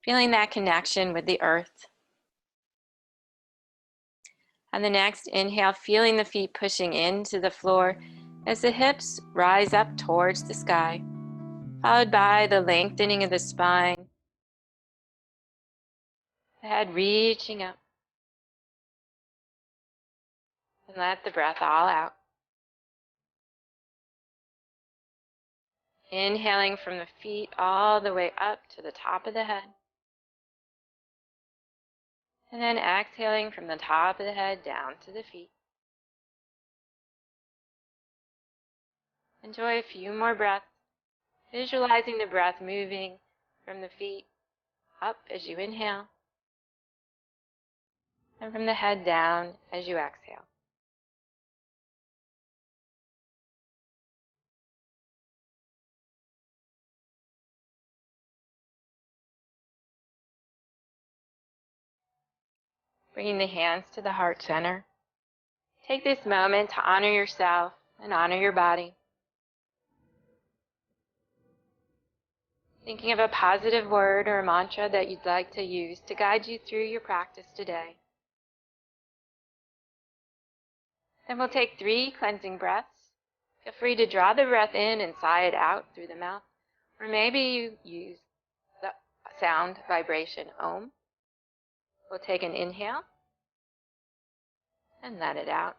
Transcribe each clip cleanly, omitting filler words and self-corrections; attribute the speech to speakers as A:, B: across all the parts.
A: feeling that connection with the earth. On the next inhale, feeling the feet pushing into the floor as the hips rise up towards the sky, followed by the lengthening of the spine, the head reaching up, and let the breath all out. Inhaling from the feet all the way up to the top of the head. And then exhaling from the top of the head down to the feet. Enjoy a few more breaths, visualizing the breath moving from the feet up as you inhale, and from the head down as you exhale. Bringing the hands to the heart center. Take this moment to honor yourself and honor your body. Thinking of a positive word or a mantra that you'd like to use to guide you through your practice today. Then we'll take 3 cleansing breaths. Feel free to draw the breath in and sigh it out through the mouth. Or maybe you use the sound vibration Om. We'll take an inhale and let it out.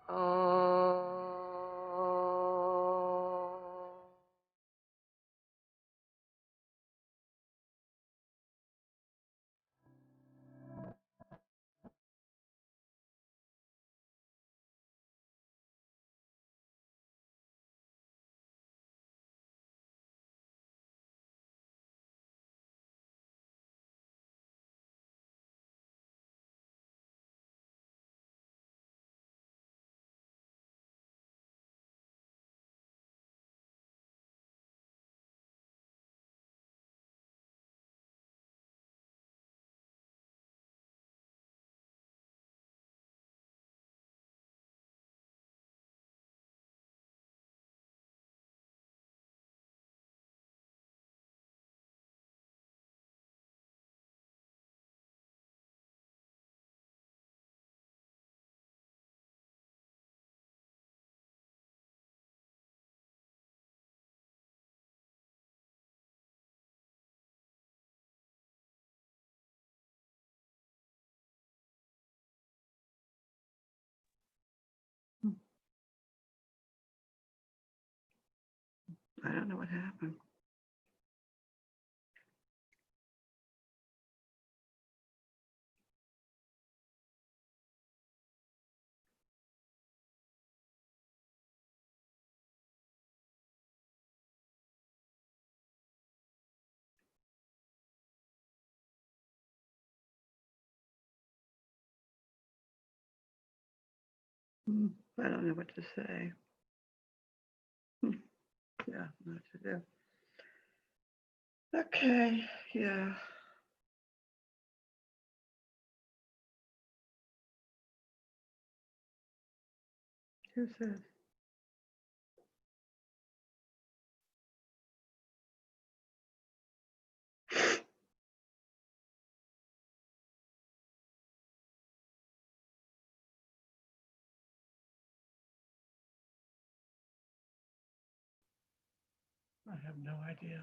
A: Om.
B: I don't know what happened. I don't know what to say. Yeah, what to do. Okay, yeah. Who's this? I have no idea.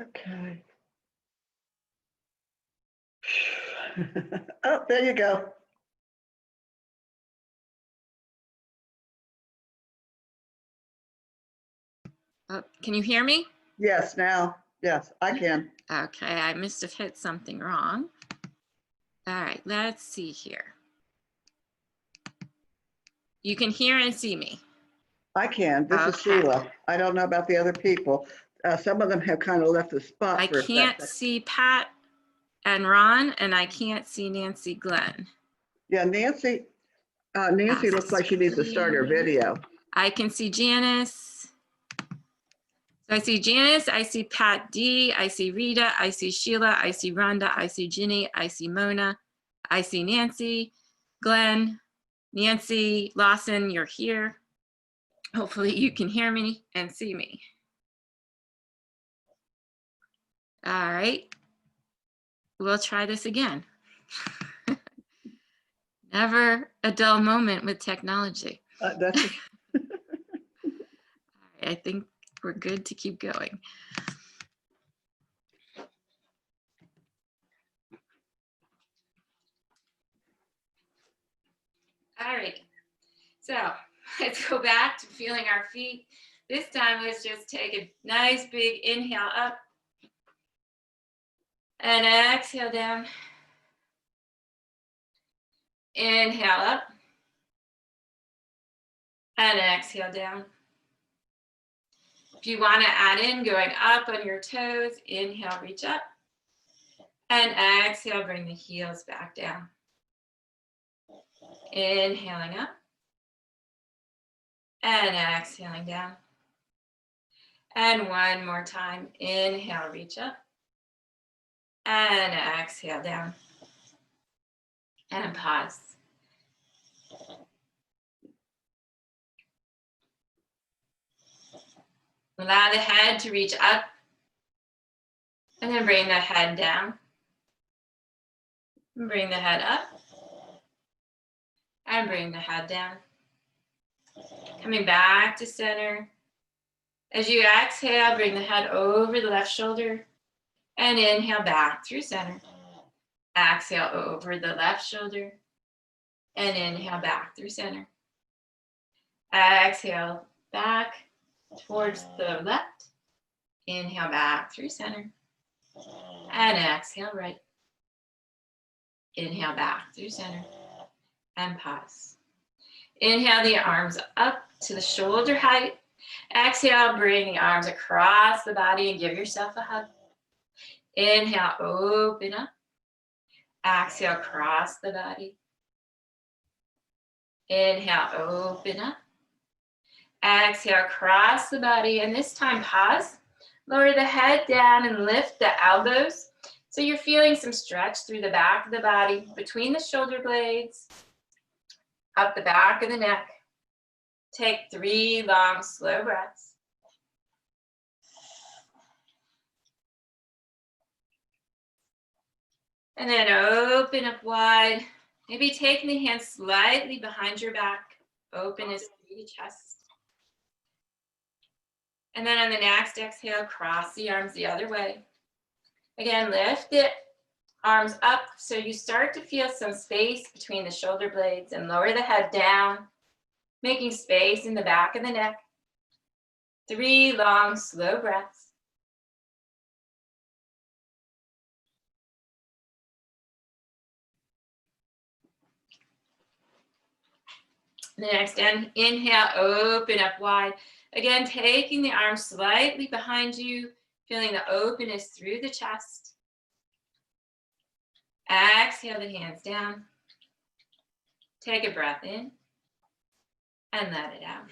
B: Okay. Oh, there you go.
A: Can you hear me?
B: Yes, now, yes, I can.
A: Okay, I must have hit something wrong. All right, let's see here. You can hear and see me.
B: I can. This is
A: Okay.
B: Sheila. I don't know about the other people. Some of them have kind of left the spot
A: I
B: for a
A: can't
B: second.
A: see Pat and Ron, and I can't see Nancy Glenn.
B: Yeah, Nancy looks like she needs to start her video.
A: I can see Janice. So I see Janice, I see Pat D, I see Rita, I see Sheila, I see Rhonda, I see Ginny, I see Mona, I see Nancy, Glenn, Nancy Lawson, you're here. Hopefully you can hear me and see me. All right, we'll try this again. Never a dull moment with technology.
B: That's
A: All right, I think we're good to keep going. All right, so let's go back to feeling our feet. This time, let's just take a nice big inhale up and exhale down. Inhale up and exhale down. If you want to add in going up on your toes, inhale, reach up, and exhale, bring the heels back down. Inhaling up and exhaling down. And one more time, inhale, reach up, and exhale down. And pause. Allow the head to reach up, and then bring the head down. Bring the head up, and bring the head down. Coming back to center. As you exhale, bring the head over the left shoulder, and inhale back through center. Exhale over the left shoulder, and inhale back through center. Exhale back towards the left. Inhale back through center. And exhale right. Inhale back through center. And pause. Inhale the arms up to the shoulder height. Exhale, bring the arms across the body and give yourself a hug. Inhale, open up. Exhale, cross the body. Inhale, open up. Exhale, cross the body, and this time pause. Lower the head down and lift the elbows. So you're feeling some stretch through the back of the body, between the shoulder blades, up the back of the neck. Take 3 long, slow breaths. And then open up wide. Maybe taking the hands slightly behind your back. Open as through the chest. And then on the next exhale, cross the arms the other way. Again, lift the arms up so you start to feel some space between the shoulder blades, and lower the head down, making space in the back of the neck. 3 long, slow breaths. The next inhale, open up wide. Again, taking the arms slightly behind you, feeling the openness through the chest. Exhale the hands down. Take a breath in and let it out.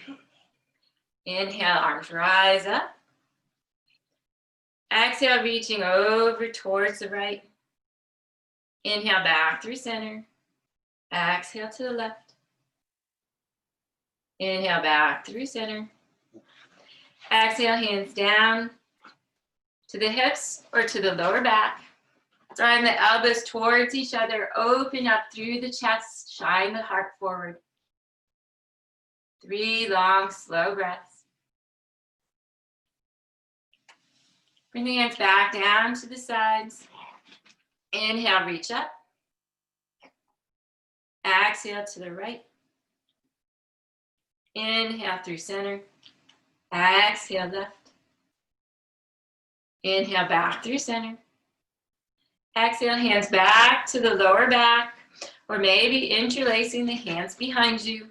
A: Inhale, arms rise up. Exhale, reaching over towards the right. Inhale back through center. Exhale to the left. Inhale back through center. Exhale, hands down to the hips or to the lower back. Drawing the elbows towards each other. Open up through the chest. Shine the heart forward. 3 long, slow breaths. Bring the hands back down to the sides. Inhale, reach up. Exhale to the right. Inhale through center. Exhale left. Inhale back through center. Exhale, hands back to the lower back, or maybe interlacing the hands behind you.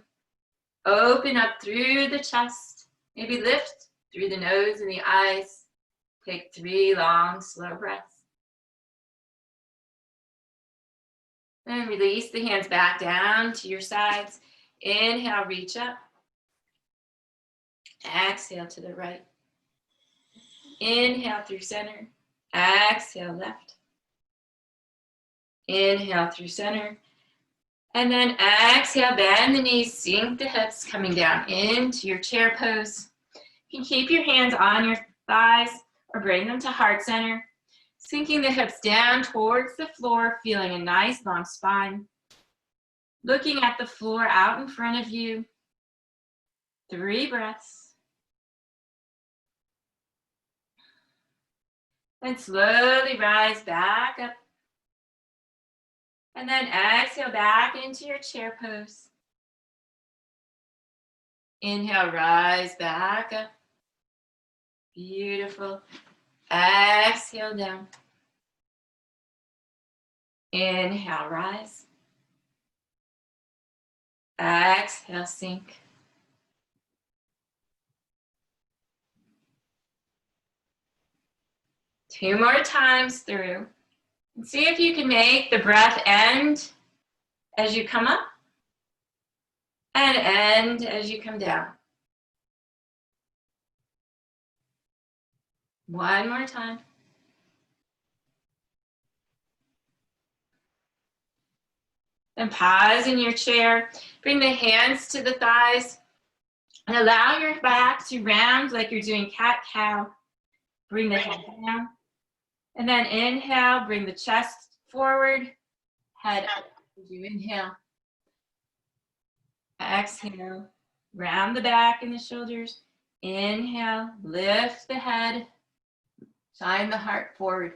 A: Open up through the chest. Maybe lift through the nose and the eyes. Take 3 long, slow breaths. And release the hands back down to your sides. Inhale, reach up. Exhale to the right. Inhale through center. Exhale left. Inhale through center. And then exhale, bend the knees, sink the hips, coming down into your chair pose. You can keep your hands on your thighs or bring them to heart center. Sinking the hips down towards the floor, feeling a nice long spine. Looking at the floor out in front of you. 3 breaths. Then slowly rise back up. And then exhale back into your chair pose. Inhale, rise back up. Beautiful. Exhale down. Inhale, rise. Exhale, sink. Two more times through. And see if you can make the breath end as you come up and end as you come down. One more time. Then pause in your chair. Bring the hands to the thighs and allow your back to round like you're doing cat-cow. Bring the head down. And then inhale, bring the chest forward, head up as you inhale. Exhale, round the back and the shoulders. Inhale, lift the head, shine the heart forward.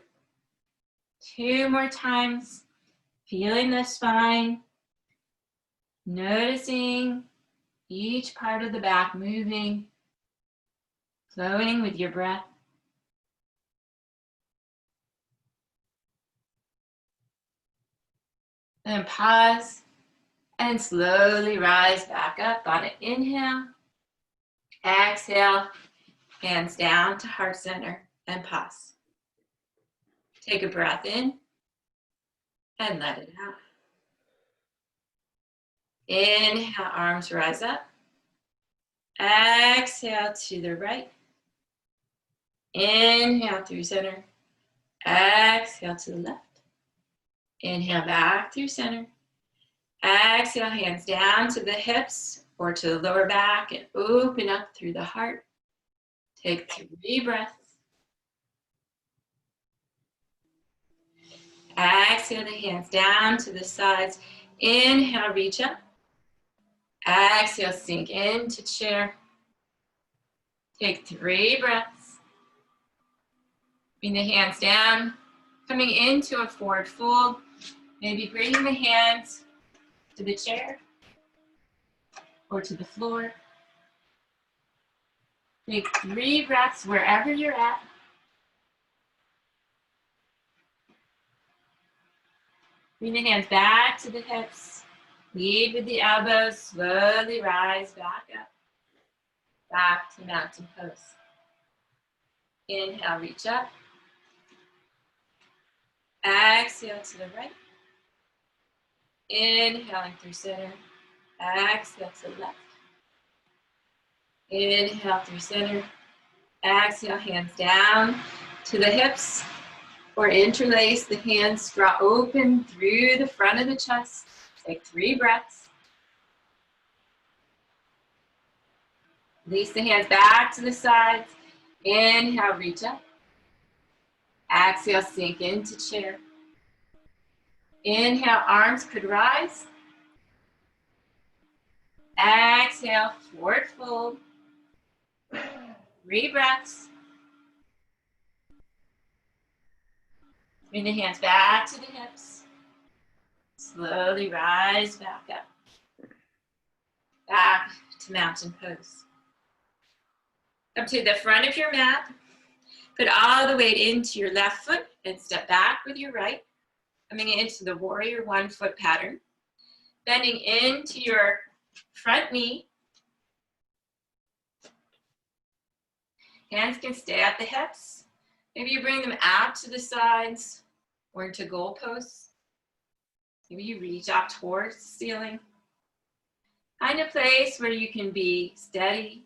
A: 2 more times, feeling the spine, noticing each part of the back moving, flowing with your breath. Then pause and slowly rise back up on an inhale. Exhale, hands down to heart center and pause. Take a breath in and let it out. Inhale, arms rise up. Exhale to the right. Inhale through center. Exhale to the left. Inhale back through center. Exhale, hands down to the hips or to the lower back and open up through the heart. Take 3 breaths. Exhale the hands down to the sides. Inhale, reach up. Exhale, sink into chair. Take 3 breaths. Bring the hands down, coming into a forward fold. Maybe bringing the hands to the chair or to the floor. Take 3 breaths wherever you're at. Bring the hands back to the hips. Lead with the elbows. Slowly rise back up. Back to mountain pose. Inhale, reach up. Exhale to the right. Inhaling through center. Exhale to the left. Inhale through center. Exhale, hands down to the hips. Or interlace the hands, draw open through the front of the chest. Take 3 breaths. Release the hands back to the sides. Inhale, reach up. Exhale, sink into chair. Inhale, arms could rise. Exhale, forward fold. 3 breaths. Bring the hands back to the hips. Slowly rise back up. Back to mountain pose. Up to the front of your mat. Put all the weight into your left foot and step back with your right. Coming into the warrior 1 foot pattern. Bending into your front knee. Hands can stay at the hips. Maybe you bring them out to the sides or into goalposts. Maybe you reach up towards the ceiling. Find a place where you can be steady,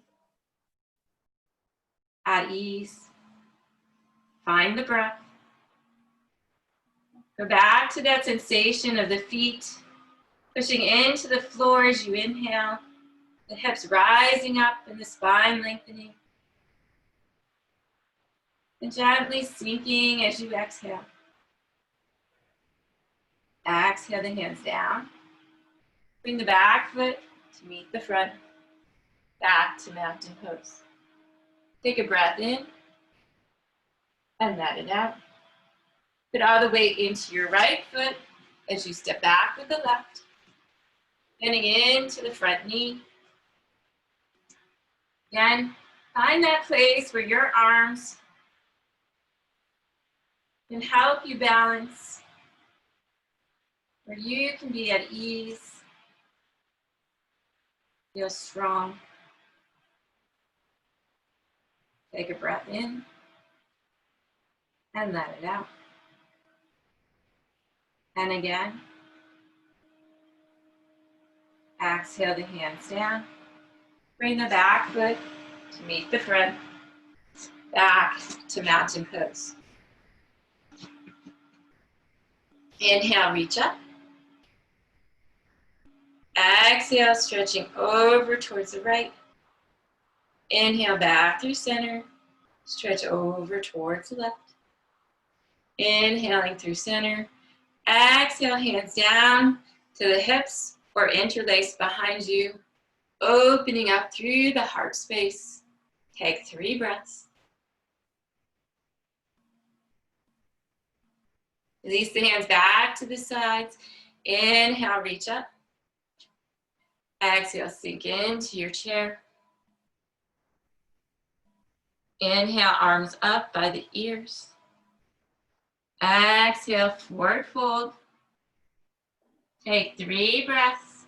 A: at ease. Find the breath. Go back to that sensation of the feet pushing into the floor as you inhale, the hips rising up and the spine lengthening. And gently sinking as you exhale. Exhale the hands down. Bring the back foot to meet the front. Back to mountain pose. Take a breath in and let it out. Put all the weight into your right foot as you step back with the left. Bending into the front knee. Again, find that place where your arms can help you balance, where you can be at ease, feel strong. Take a breath in and let it out. And again, exhale the hands down. Bring the back foot to meet the front. Back to mountain pose. Inhale, reach up. Exhale, stretching over towards the right. Inhale, back through center. Stretch over towards the left. Inhaling through center. Exhale, hands down to the hips or interlaced behind you. Opening up through the heart space. Take 3 breaths. Release the hands back to the sides. Inhale, reach up. Exhale, sink into your chair. Inhale, arms up by the ears. Exhale, forward fold. Take 3 breaths.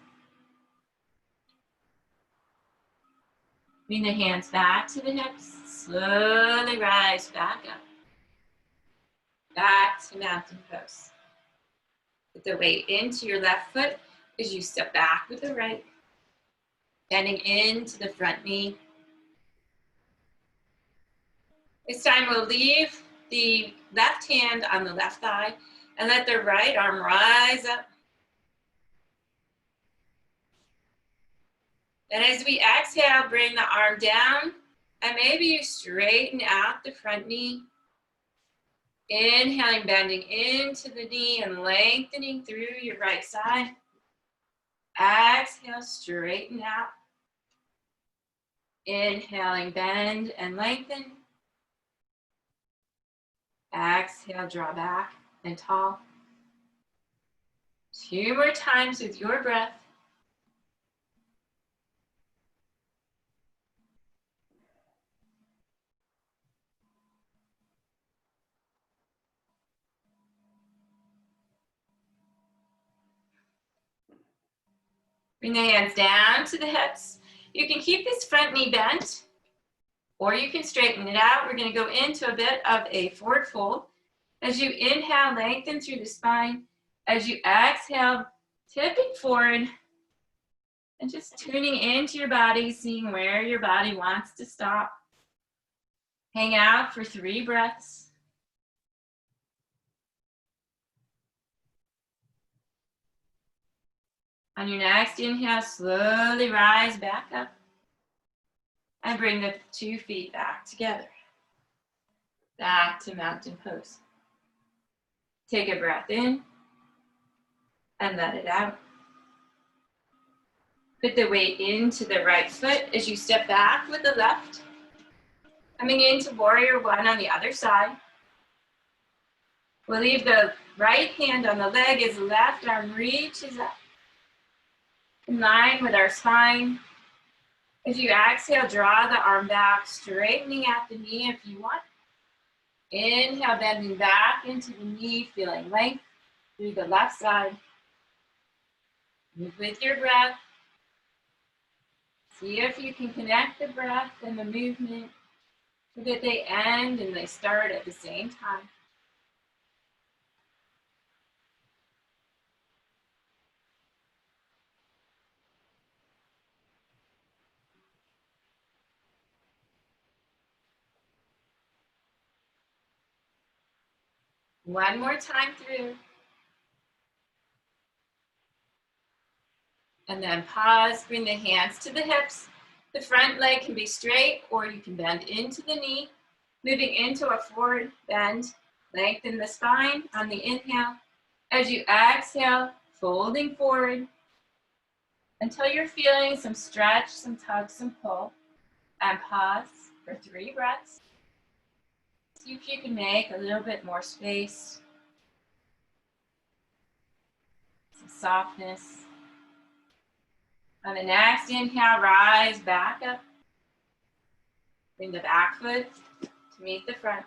A: Bring the hands back to the hips. Slowly rise back up. Back to mountain pose. Put the weight into your left foot as you step back with the right. Bending into the front knee. This time we'll leave the left hand on the left thigh and let the right arm rise up. And as we exhale, bring the arm down and maybe you straighten out the front knee. Inhaling, bending into the knee and lengthening through your right side. Exhale, straighten out. Inhaling, bend and lengthen. Exhale, draw back and tall. 2 more times with your breath. Bring the hands down to the hips. You can keep this front knee bent, or you can straighten it out. We're going to go into a bit of a forward fold. As you inhale, lengthen through the spine. As you exhale, tipping forward and just tuning into your body, seeing where your body wants to stop. Hang out for 3 breaths. On your next inhale, slowly rise back up and bring the 2 feet back together. Back to mountain pose. Take a breath in and let it out. Put the weight into the right foot as you step back with the left. Coming into warrior 1 on the other side. We'll leave the right hand on the leg as the left arm reaches up, in line with our spine. As you exhale, draw the arm back, straightening at the knee if you want. Inhale, bending back into the knee, feeling length through the left side. Move with your breath. See if you can connect the breath and the movement so that they end and they start at the same time. One more time through. And then pause, bring the hands to the hips. The front leg can be straight or you can bend into the knee. Moving into a forward bend, lengthen the spine on the inhale. As you exhale, folding forward until you're feeling some stretch, some tug, some pull. And pause for 3 breaths. See if you can make a little bit more space, some softness. On the next inhale, rise back up. Bring the back foot to meet the front.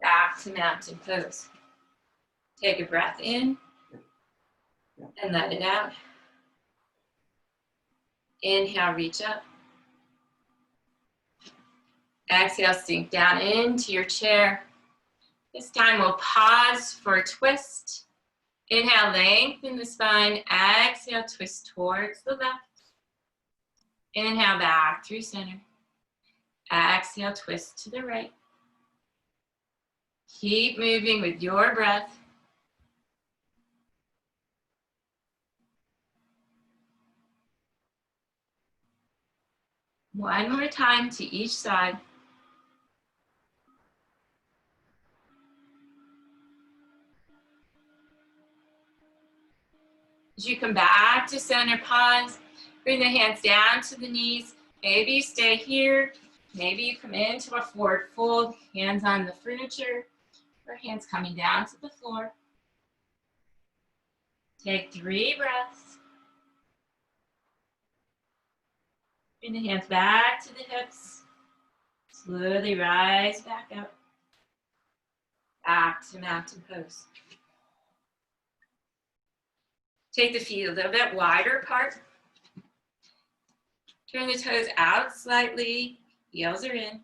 A: Back to mountain pose. Take a breath in and let it out. Inhale, reach up. Exhale, sink down into your chair. This time we'll pause for a twist. Inhale, lengthen the spine. Exhale, twist towards the left. Inhale, back through center. Exhale, twist to the right. Keep moving with your breath. One more time to each side. As you come back to center, pause. Bring the hands down to the knees. Maybe you stay here. Maybe you come into a forward fold, hands on the furniture, or hands coming down to the floor. Take 3 breaths. Bring the hands back to the hips. Slowly rise back up. Back to mountain pose. Take the feet a little bit wider apart. Turn the toes out slightly. Heels are in.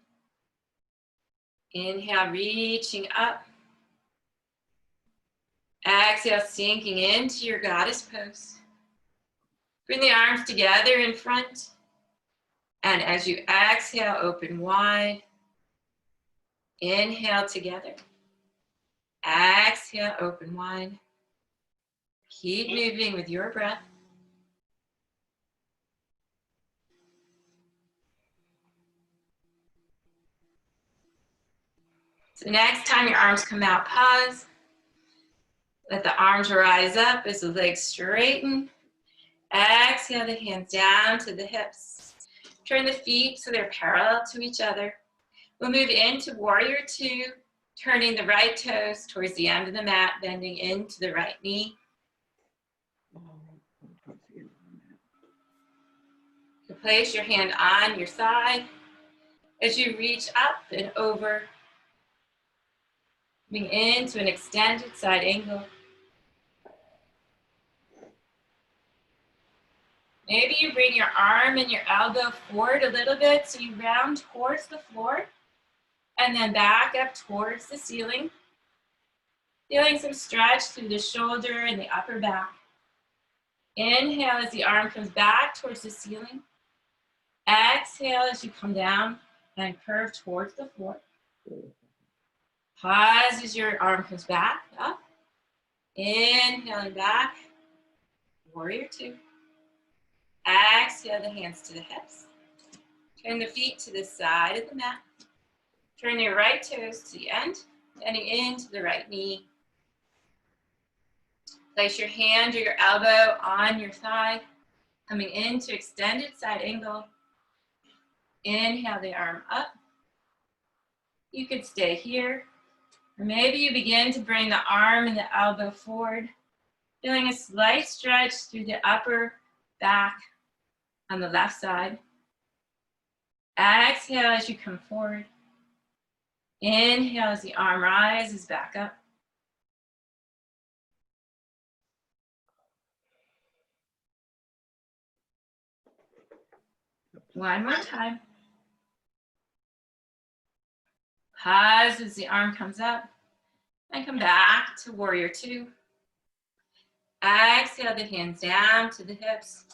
A: Inhale, reaching up. Exhale, sinking into your goddess pose. Bring the arms together in front. And as you exhale, open wide. Inhale together. Exhale, open wide. Keep moving with your breath. So next time your arms come out, pause. Let the arms rise up as the legs straighten. Exhale the hands down to the hips. Turn the feet so they're parallel to each other. We'll move into warrior 2, turning the right toes towards the end of the mat, bending into the right knee. You place your hand on your thigh as you reach up and over, moving into an extended side angle. Maybe you bring your arm and your elbow forward a little bit so you round towards the floor and then back up towards the ceiling. Feeling some stretch through the shoulder and the upper back. Inhale as the arm comes back towards the ceiling. Exhale as you come down and curve towards the floor. Pause as your arm comes back up. Inhaling back. Warrior 2. Exhale the hands to the hips. Turn the feet to the side of the mat. Turn your right toes to the end, bending into the right knee. Place your hand or your elbow on your thigh, coming into extended side angle. Inhale the arm up. You could stay here,
C: Or maybe you begin to bring the arm and the elbow forward, feeling a slight stretch through the upper back on the left side. Exhale as you come forward. Inhale as the arm rises back up. One more time. Pause as the arm comes up. And come back to warrior two. Exhale the hands down to the hips.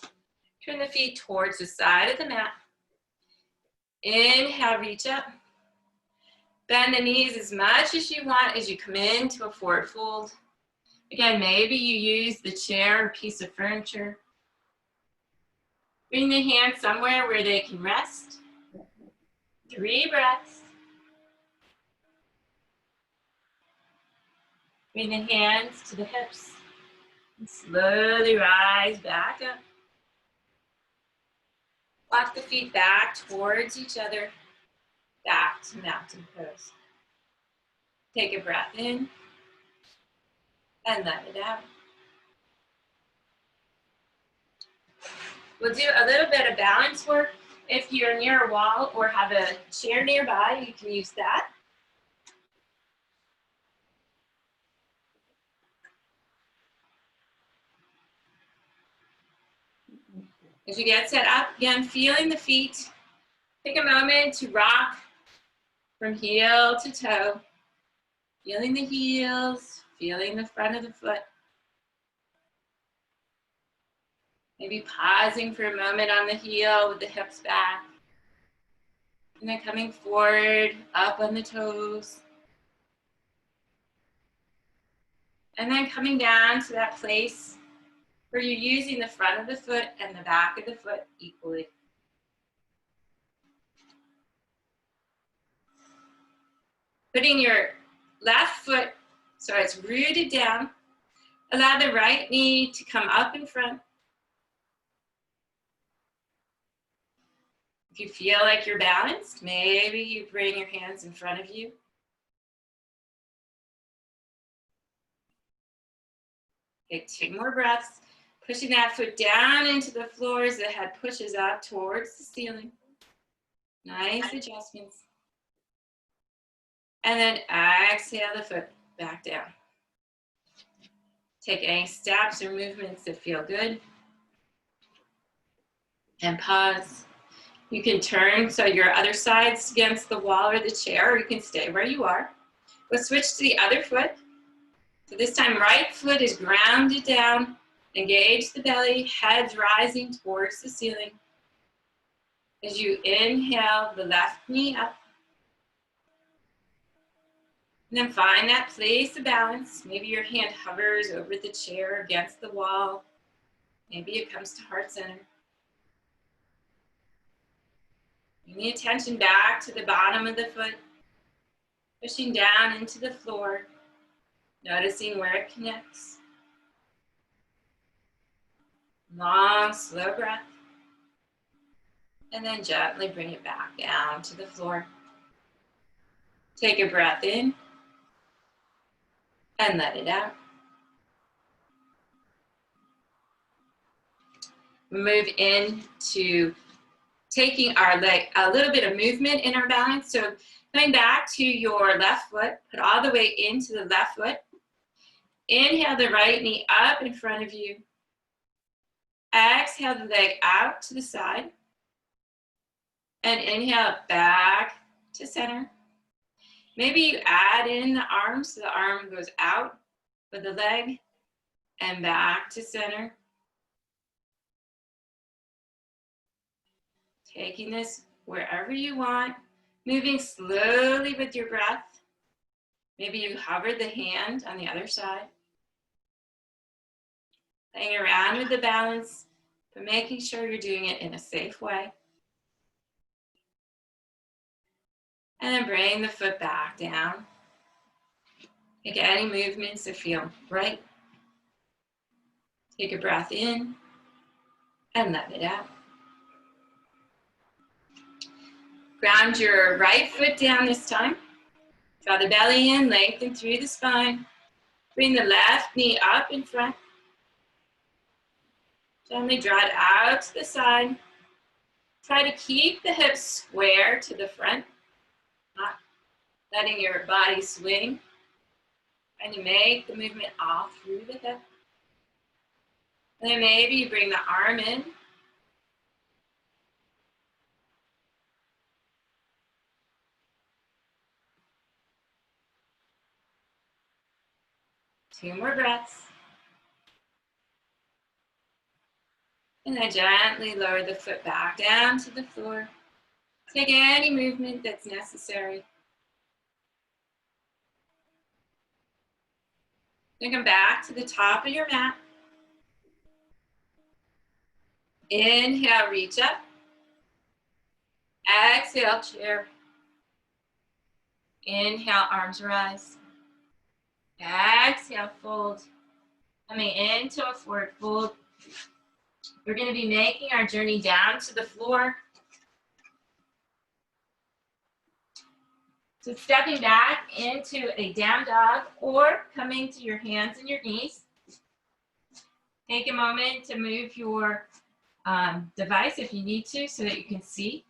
C: Turn the feet towards the side of the mat. Inhale, reach up. Bend the knees as much as you want as you come into a forward fold. Again, maybe you use the chair or piece of furniture. Bring the hands somewhere where they can rest. 3 breaths. Bring the hands to the hips. And slowly rise back up. Walk the feet back towards each other. Back to mountain pose. Take a breath in. And let it out. We'll do a little bit of balance work. If you're near a wall or have a chair nearby, you can use that. As you get set up, again, feeling the feet. Take a moment to rock from heel to toe. Feeling the heels, feeling the front of the foot. Maybe pausing for a moment on the heel with the hips back. And then coming forward, up on the toes. And then coming down to that place where you're using the front of the foot and the back of the foot equally. Putting your left foot so it's rooted down. Allow the right knee to come up in front. If you feel like you're balanced, maybe you bring your hands in front of you. Take 2 more breaths. Pushing that foot down into the floor as the head pushes up towards the ceiling. Nice adjustments. And then exhale the foot back down. Take any steps or movements that feel good. And pause. You can turn so your other side's against the wall or the chair, or you can stay where you are. We'll switch to the other foot. So this time, right foot is grounded down. Engage the belly, head rising towards the ceiling. As you inhale the left knee up. And then find that place of balance. Maybe your hand hovers over the chair against the wall. Maybe it comes to heart center. Bring the attention back to the bottom of the foot. Pushing down into the floor. Noticing where it connects. Long, slow breath. And then gently bring it back down to the floor. Take a breath in. And let it out. Move into taking our leg, a little bit of movement in our balance. So coming back to your left foot, put all the way into the left foot. Inhale the right knee up in front of you. Exhale the leg out to the side. And inhale back to center. Maybe you add in the arm so the arm goes out with the leg and back to center. Taking this wherever you want, moving slowly with your breath. Maybe you hover the hand on the other side. Playing around with the balance, but making sure you're doing it in a safe way. And then bring the foot back down. Take any movements that feel right. Take a breath in and let it out. Ground your right foot down this time. Draw the belly in, lengthen through the spine. Bring the left knee up in front. Gently draw it out to the side. Try to keep the hips square to the front, not letting your body swing. Trying to make the movement all through the hip. And then maybe you bring the arm in. Two more breaths. And then gently lower the foot back down to the floor. Take any movement that's necessary. Then come back to the top of your mat. Inhale, reach up. Exhale, chair. Inhale, arms rise. Exhale, fold. Coming into a forward fold. We're going to be making our journey down to the floor. So stepping back into a down dog or coming to your hands and your knees. Take a moment to move your device if you need to so that you can see.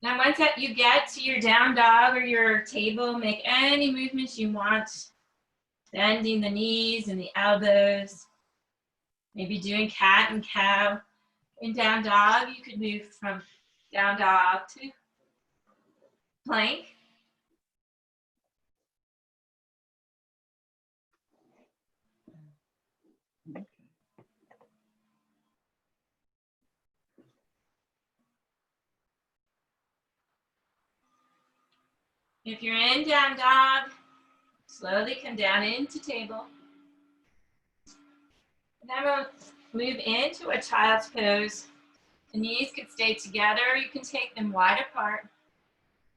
C: Now once that you get to your down dog or your table, make any movements you want. Bending the knees and the elbows. Maybe doing cat and cow. In down dog, you could move from down dog to plank. If you're in down dog, slowly come down into table. And then we'll move into a child's pose. The knees can stay together, you can take them wide apart.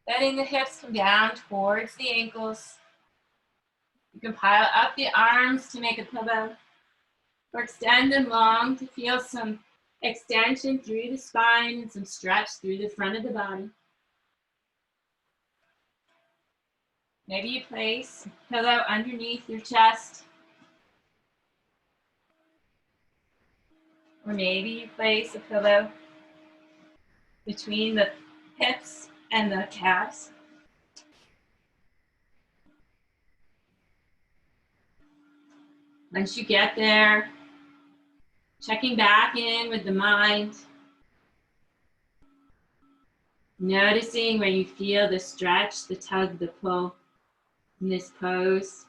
C: Letting the hips come down towards the ankles. You can pile up the arms to make a pillow, or extend them long to feel some extension through the spine and some stretch through the front of the body. Maybe you place a pillow underneath your chest. Or maybe you place a pillow between the hips and the calves. Once you get there, checking back in with the mind. Noticing where you feel the stretch, the tug, the pull in this pose.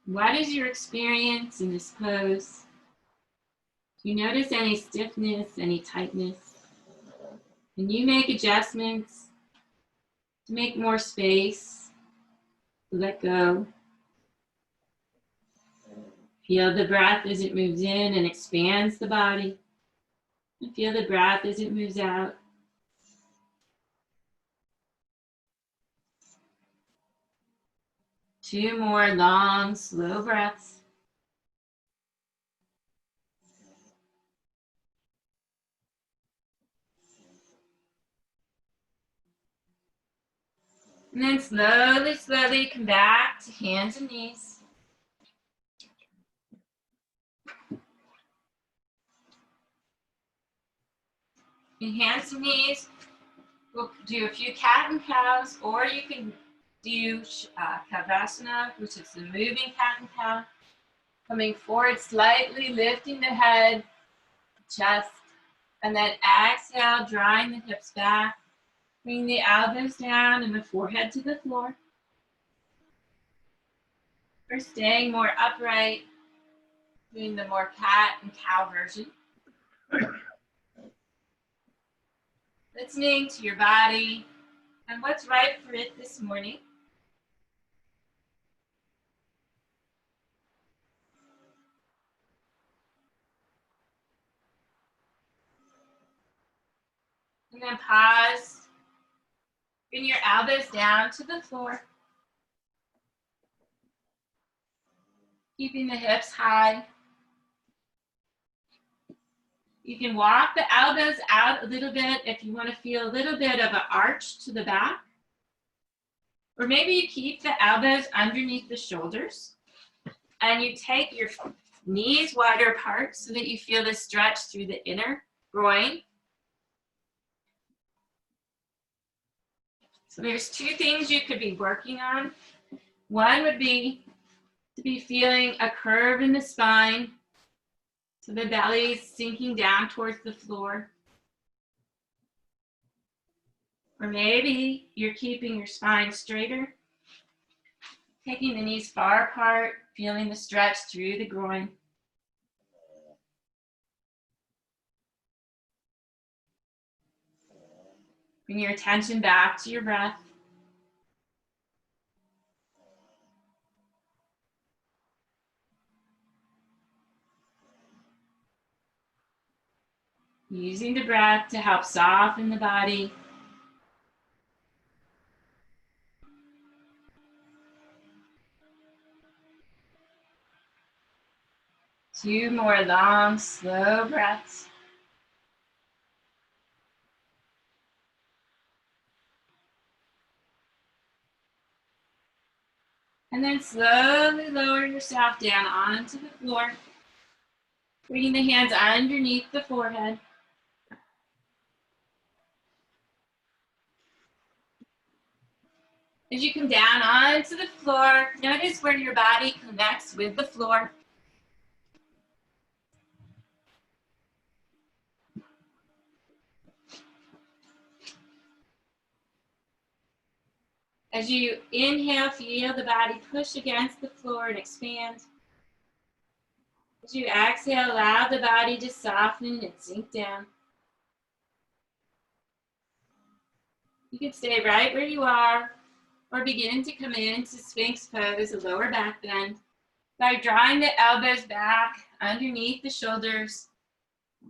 C: What is your experience in this pose? Do you notice any stiffness, any tightness? Can you make adjustments to make more space, to let go? Feel the breath as it moves in and expands the body. And feel the breath as it moves out. Two more long, slow breaths. And then slowly, slowly come back to hands and knees. In hands and knees, we'll do a few cat and cows, or you can do Kavasana, which is the moving cat and cow. Coming forward slightly, lifting the head, chest, and then exhale, drawing the hips back. Bring the elbows down and the forehead to the floor. We're staying more upright, doing the more cat and cow version. Listening to your body and what's right for it this morning. And then pause. Bring your elbows down to the floor. Keeping the hips high. You can walk the elbows out a little bit if you want to feel a little bit of an arch to the back. Or maybe you keep the elbows underneath the shoulders and you take your knees wider apart so that you feel the stretch through the inner groin. So there's two things you could be working on. One would be to be feeling a curve in the spine, so the belly is sinking down towards the floor. Or maybe you're keeping your spine straighter, taking the knees far apart, feeling the stretch through the groin. Bring your attention back to your breath. Using the breath to help soften the body. Two more long, slow breaths. And then slowly lower yourself down onto the floor. Bringing the hands underneath the forehead. As you come down onto the floor, notice where your body connects with the floor. As you inhale, feel the body push against the floor and expand. As you exhale, allow the body to soften and sink down. You can stay right where you are or begin to come into Sphinx pose, a lower back bend, by drawing the elbows back underneath the shoulders,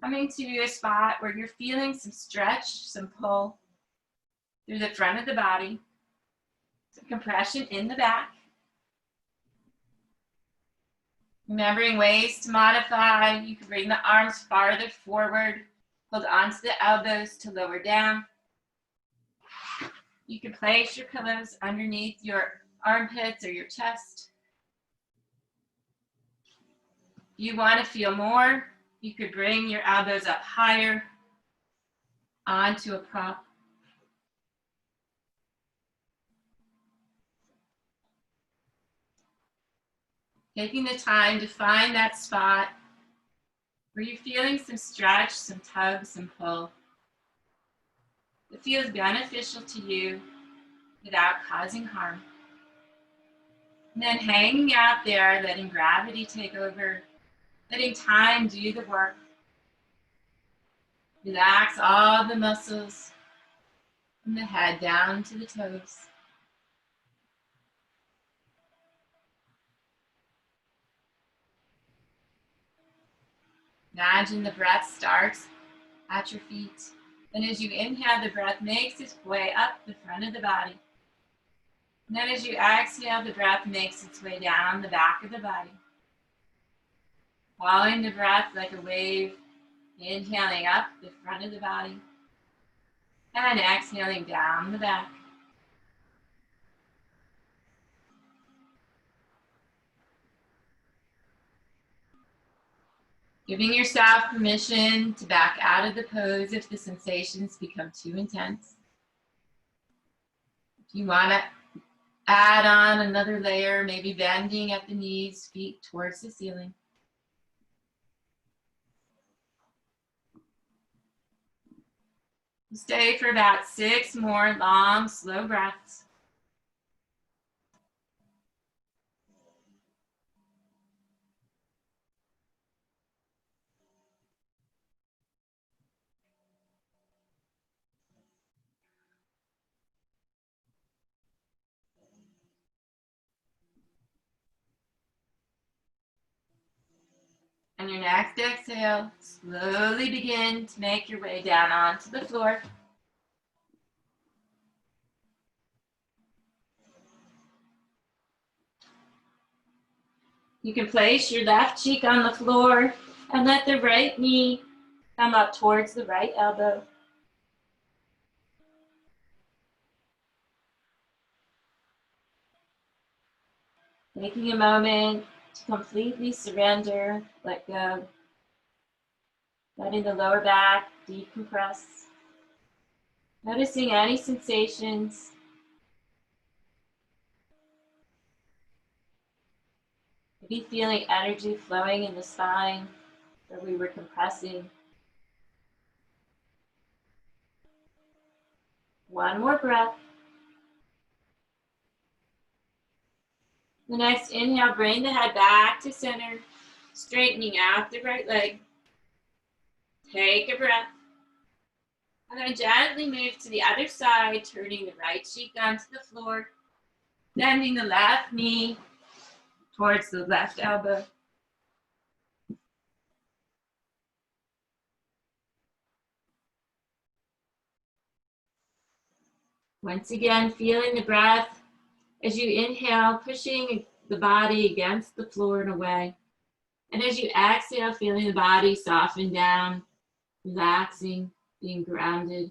C: coming to a spot where you're feeling some stretch, some pull through the front of the body, some compression in the back. Remembering ways to modify, you can bring the arms farther forward, hold onto the elbows to lower down. You can place your pillows underneath your armpits or your chest. If you want to feel more, you could bring your elbows up higher onto a prop. Taking the time to find that spot where you're feeling some stretch, some tug, some pull. It feels beneficial to you without causing harm. And then hanging out there, letting gravity take over, letting time do the work. Relax all the muscles from the head down to the toes. Imagine the breath starts at your feet. And as you inhale, the breath makes its way up the front of the body. And then as you exhale, the breath makes its way down the back of the body. Following the breath like a wave, inhaling up the front of the body and exhaling down the back. Giving yourself permission to back out of the pose if the sensations become too intense. If you want to add on another layer, maybe bending at the knees, feet towards the ceiling. Stay for about 6 more long, slow breaths. On your next exhale, slowly begin to make your way down onto the floor. You can place your left cheek on the floor and let the right knee Come up towards the right elbow. Taking a moment to completely surrender, let go. Letting the lower back decompress. Noticing any sensations. Maybe feeling energy flowing in the spine where we were compressing. One more breath. The next inhale, bring the head back to center, straightening out the right leg. Take a breath. And then gently move to the other side, turning the right cheek onto the floor, bending the left knee towards the left elbow. Once again, feeling the breath as you inhale, pushing the body against the floor and away. And as you exhale, feeling the body soften down, relaxing, being grounded.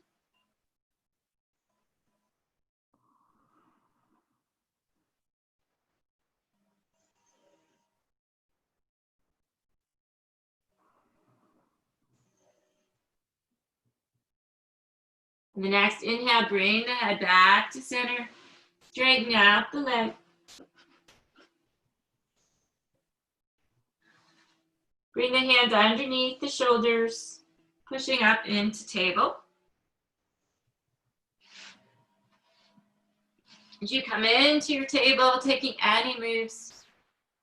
C: And the next inhale, bring the head back to center, straighten out the leg. Bring the hands underneath the shoulders, pushing up into table. As you come into your table, taking any moves,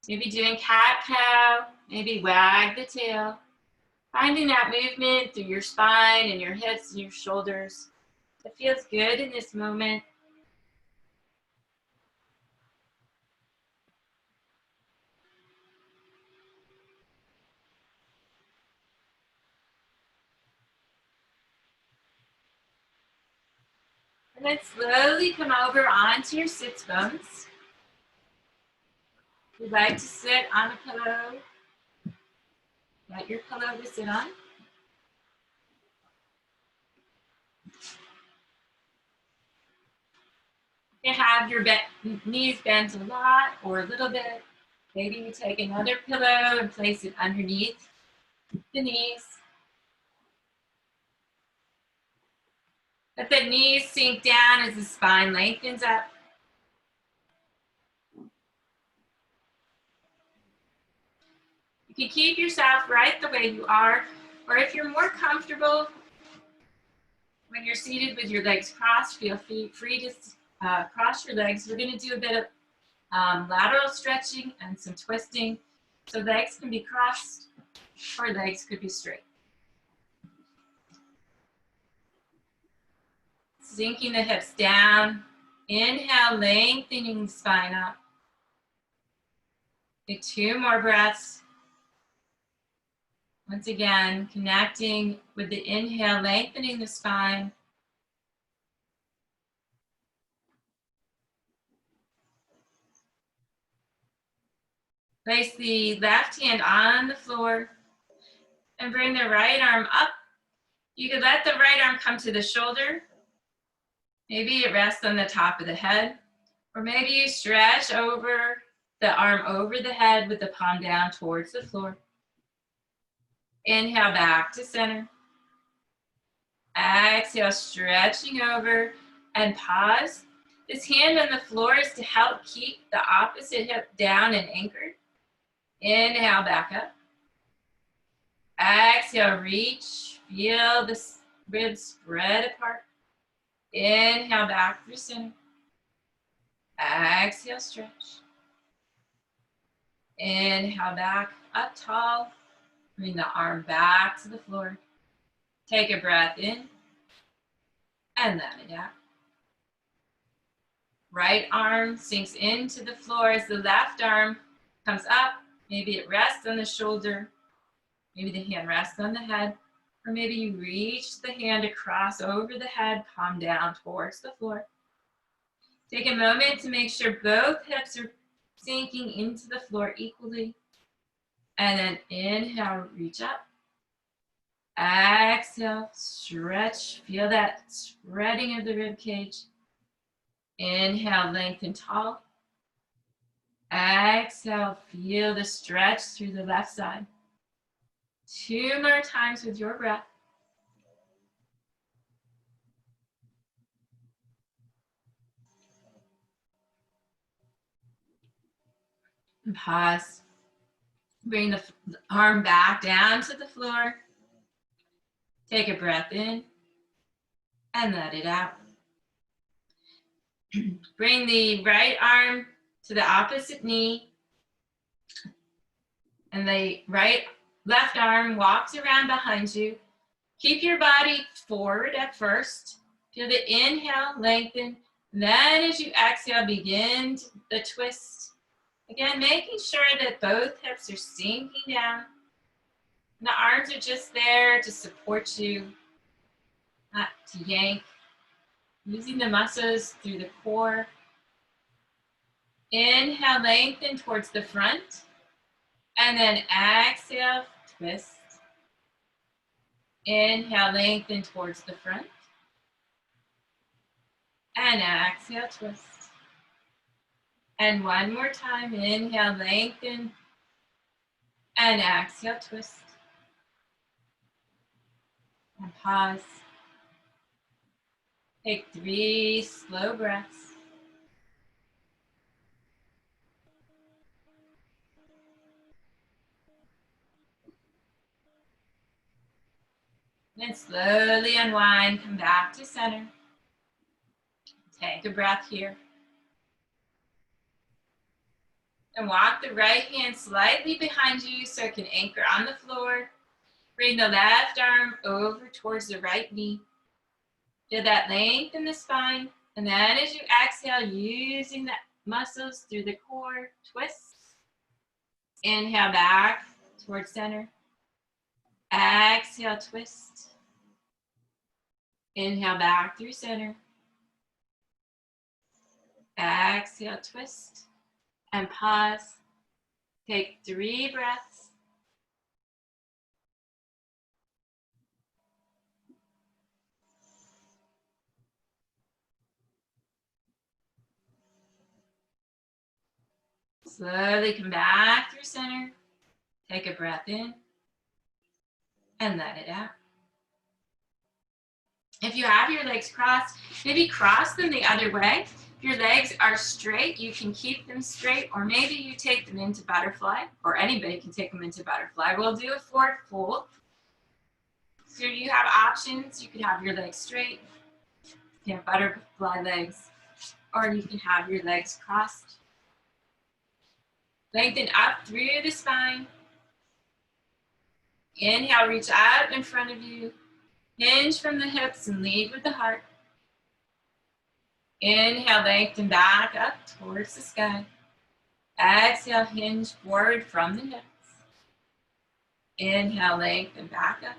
C: maybe doing cat-cow, maybe wag the tail, finding that movement through your spine and your hips and your shoulders. It feels good in this moment. And then slowly come over onto your sits bones. If you'd like to sit on a pillow, get your pillow to sit on. You have your knees bent a lot or a little bit. Maybe you take another pillow and place it underneath the knees. Let the knees sink down as the spine lengthens up. You can keep yourself right the way you are, or if you're more comfortable when you're seated with your legs crossed, feel free to cross your legs. We're going to do a bit of lateral stretching and some twisting. So legs can be crossed or legs could be straight. Sinking the hips down. Inhale, lengthening the spine up. Take 2 more breaths. Once again, connecting with the inhale, lengthening the spine. Place the left hand on the floor and bring the right arm up. You could let the right arm come to the shoulder. Maybe it rests on the top of the head, or maybe you stretch over the arm over the head with the palm down towards the floor. Inhale back to center. Exhale, stretching over and pause. This hand on the floor is to help keep the opposite hip down and anchored. Inhale back up. Exhale, reach. Feel the ribs spread apart. Inhale back through center. Exhale, stretch. Inhale back up tall. Bring the arm back to the floor. Take a breath in and let it out. Right arm sinks into the floor as the left arm comes up. Maybe it rests on the shoulder. Maybe the hand rests on the head. Or maybe you reach the hand across over the head, palm down towards the floor. Take a moment to make sure both hips are sinking into the floor equally. And then inhale, reach up. Exhale, stretch. Feel that spreading of the rib cage. Inhale, lengthen tall. Exhale, feel the stretch through the left side. 2 more times with your breath. And pause. Bring the arm back down to the floor. Take a breath in and let it out. Bring the right arm to the opposite knee. And the left arm walks around behind you. Keep your body forward at first. Feel the inhale, lengthen. Then as you exhale, begin the twist. Again, making sure that both hips are sinking down. And the arms are just there to support you, not to yank. Using the muscles through the core. Inhale, lengthen towards the front. And then exhale, twist. Inhale, lengthen towards the front. And exhale, twist. And one more time, inhale, lengthen. And exhale, twist. And pause. Take 3 slow breaths. Then slowly unwind, come back to center. Take a breath here. And walk the right hand slightly behind you so it can anchor on the floor. Bring the left arm over towards the right knee. Feel that length in the spine. And then as you exhale, using the muscles through the core, twist. Inhale back towards center. Exhale, twist. Inhale back through center. Exhale, twist. And pause. Take 3 breaths. Slowly come back through center. Take a breath in and let it out. If you have your legs crossed, maybe cross them the other way. If your legs are straight, you can keep them straight, or maybe you take them into butterfly, or anybody can take them into butterfly. We'll do a forward fold. So you have options. You could have your legs straight, you can have butterfly legs, or you can have your legs crossed. Lengthen up through the spine. Inhale, reach out in front of you. Hinge from the hips and lead with the heart. Inhale, lengthen back up towards the sky. Exhale, hinge forward from the hips. Inhale, lengthen back up.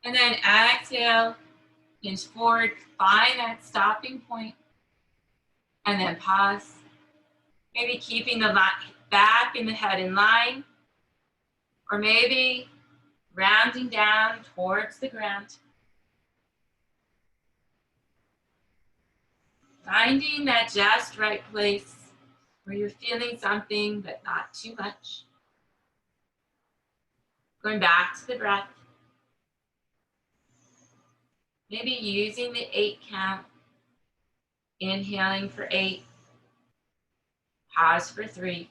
C: And then exhale, hinge forward, find that stopping point. And then pause. Maybe keeping the back and the head in line. Or maybe rounding down towards the ground. Finding that just right place where you're feeling something but not too much. Going back to the breath. Maybe using the 8 count. Inhaling for 8. Pause for 3.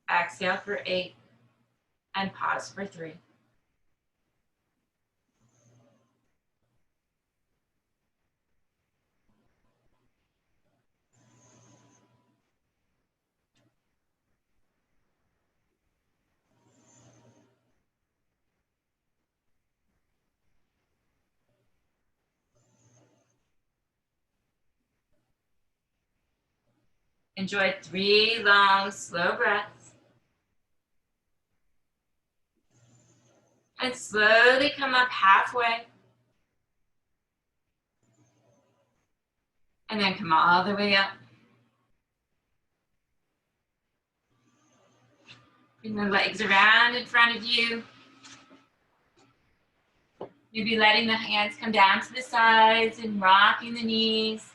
C: Exhale for 8. And pause for 3. Enjoy 3 long, slow breaths. And slowly come up halfway. And then come all the way up. Bring the legs around in front of you. Maybe letting the hands come down to the sides and rocking the knees,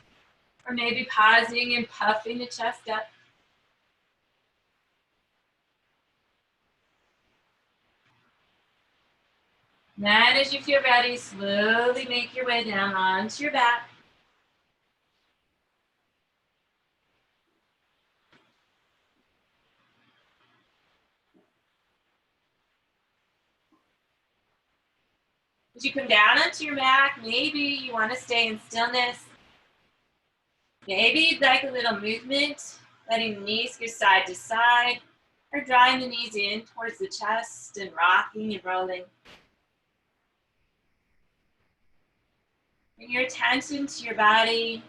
C: or maybe pausing and puffing the chest up. Then as you feel ready, slowly make your way down onto your back. As you come down onto your back, maybe you want to stay in stillness. Maybe you'd like a little movement, letting the knees go side to side, or drawing the knees in towards the chest and rocking and rolling. Bring your attention to your body.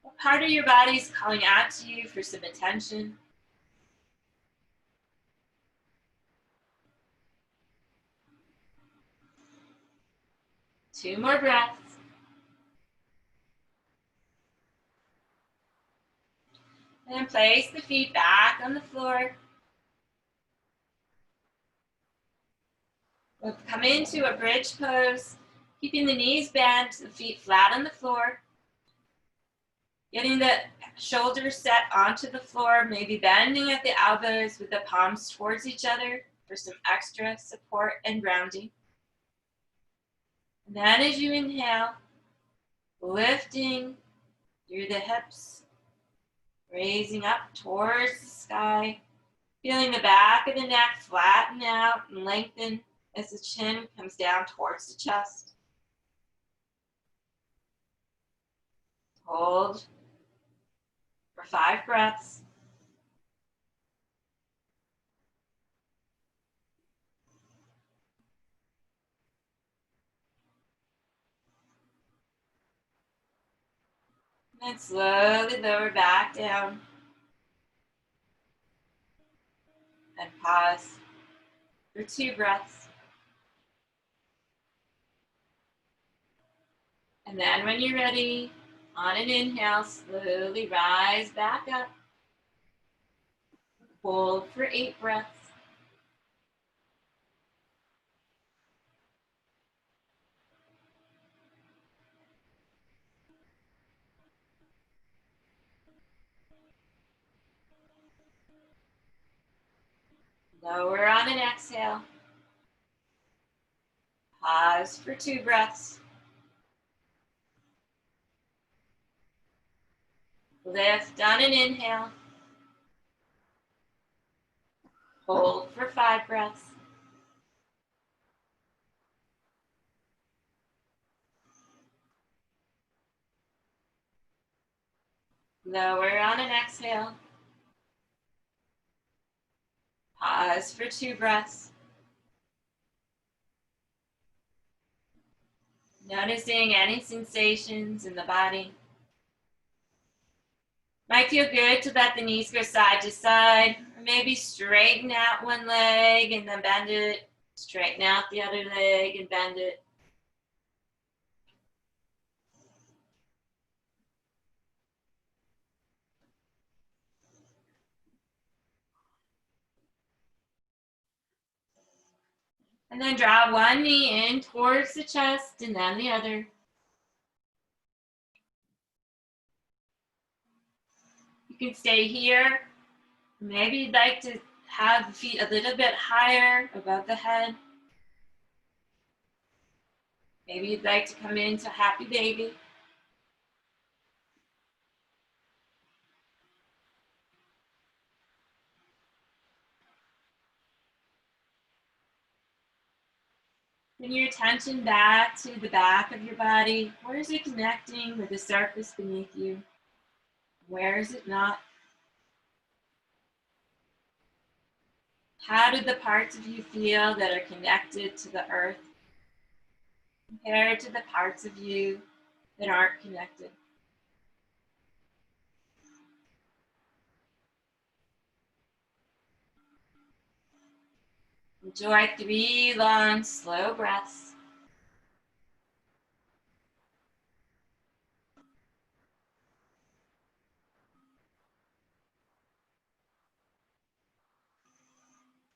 C: What part of your body is calling out to you for some attention? Two more breaths. And place the feet back on the floor. We'll come into a bridge pose, keeping the knees bent, the feet flat on the floor. Getting the shoulders set onto the floor, maybe bending at the elbows with the palms towards each other for some extra support and grounding. And then as you inhale, lifting through the hips, raising up towards the sky, feeling the back of the neck flatten out and lengthen as the chin comes down towards the chest. Hold for 5 breaths. And then slowly lower back down. And pause for 2 breaths. And then when you're ready, on an inhale, slowly rise back up. Hold for 8 breaths. Lower on an exhale. Pause for 2 breaths. Lift on an inhale. Hold for 5 breaths. Lower on an exhale. Pause for 2 breaths. Noticing any sensations in the body. Might feel good to let the knees go side to side, or maybe straighten out one leg and then bend it. Straighten out the other leg and bend it. And then draw one knee in towards the chest and then the other. You can stay here. Maybe you'd like to have the feet a little bit higher above the head. Maybe you'd like to come into happy baby. Bring your attention back to the back of your body. Where is it connecting with the surface beneath you? Where is it not? How do the parts of you feel that are connected to the earth compared to the parts of you that aren't connected? Enjoy 3 long, slow breaths.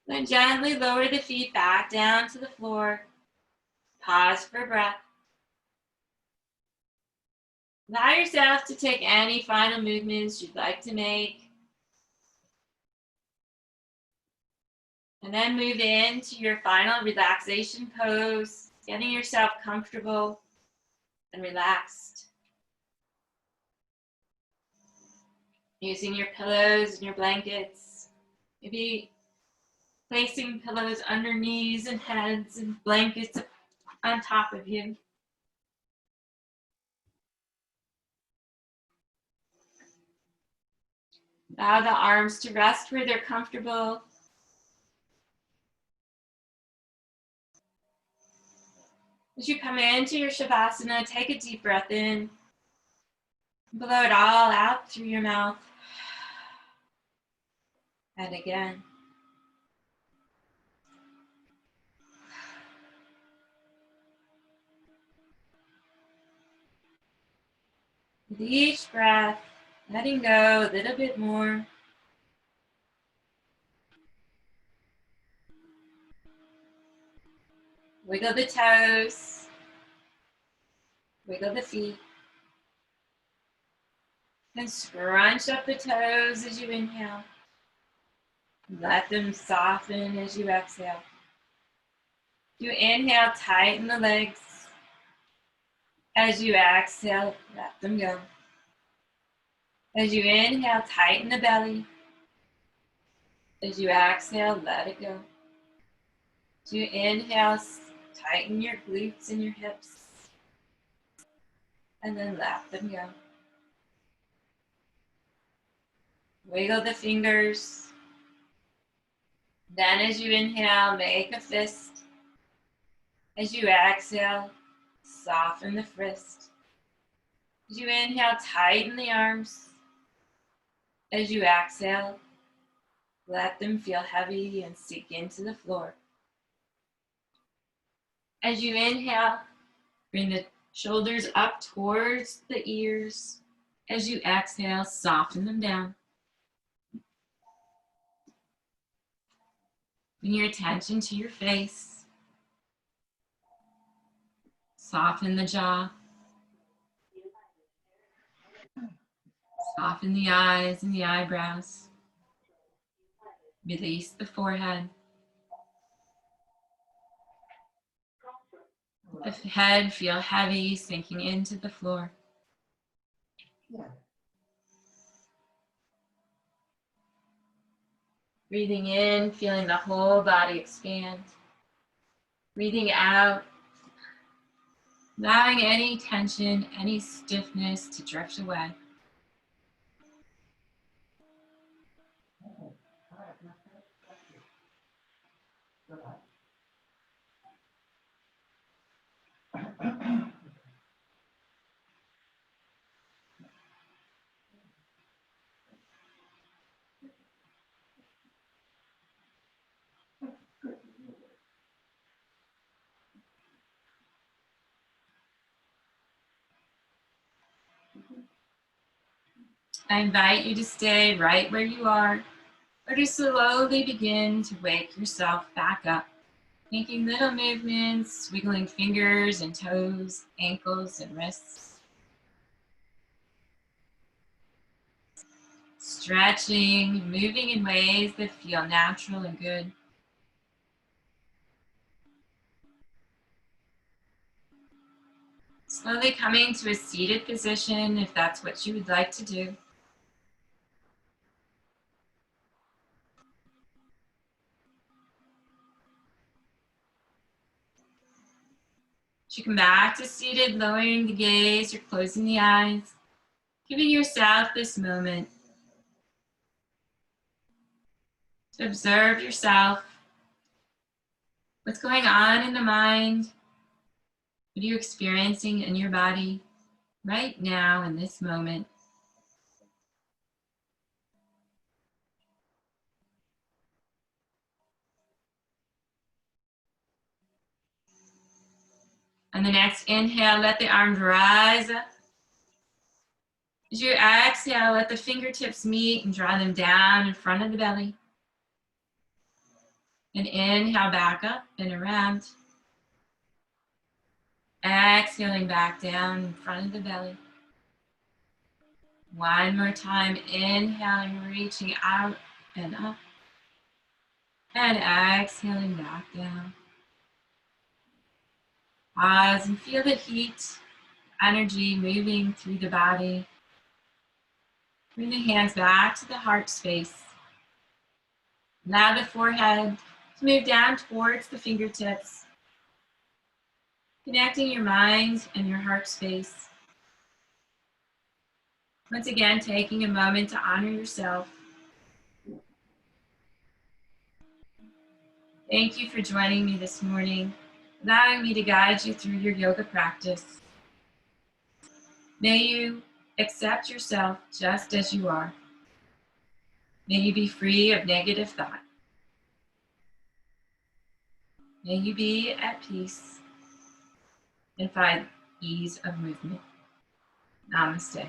C: Then gently lower the feet back down to the floor. Pause for breath. Allow yourself to take any final movements you'd like to make. And then move into your final relaxation pose, getting yourself comfortable and relaxed. Using your pillows and your blankets. Maybe placing pillows under knees and heads and blankets on top of you. Allow the arms to rest where they're comfortable. As you come into your Shavasana, take a deep breath in. Blow it all out through your mouth. And again. With each breath, letting go a little bit more. Wiggle the toes. Wiggle the feet. And scrunch up the toes as you inhale. Let them soften as you exhale. You inhale, tighten the legs. As you exhale, let them go. As you inhale, tighten the belly. As you exhale, let it go. As you inhale, tighten your glutes and your hips. And then let them go. Wiggle the fingers. Then as you inhale, make a fist. As you exhale, soften the wrist. As you inhale, tighten the arms. As you exhale, let them feel heavy and sink into the floor. As you inhale, bring the shoulders up towards the ears. As you exhale, soften them down. Bring your attention to your face. Soften the jaw. Soften the eyes and the eyebrows. Release the forehead. The head feel heavy, sinking into the floor. Breathing in, feeling the whole body expand. Breathing out, allowing any tension, any stiffness to drift away. I invite you to stay right where you are, or to slowly begin to wake yourself back up, making little movements, wiggling fingers and toes, ankles and wrists. Stretching, moving in ways that feel natural and good. Slowly coming to a seated position if that's what you would like to do. As you come back to seated, lowering the gaze or closing the eyes, giving yourself this moment to observe yourself. What's going on in the mind? What are you experiencing in your body right now in this moment? On the next inhale, let the arms rise up. As you exhale, let the fingertips meet and draw them down in front of the belly. And inhale back up and around. Exhaling back down in front of the belly. One more time, inhaling, reaching out and up. And exhaling back down. Pause and feel the heat, energy moving through the body. Bring the hands back to the heart space. Allow the forehead to move down towards the fingertips, connecting your mind and your heart space. Once again, taking a moment to honor yourself. Thank you for joining me this morning, allowing me to guide you through your yoga practice. May you accept yourself just as you are. May you be free of negative thought. May you be at peace and find ease of movement. Namaste.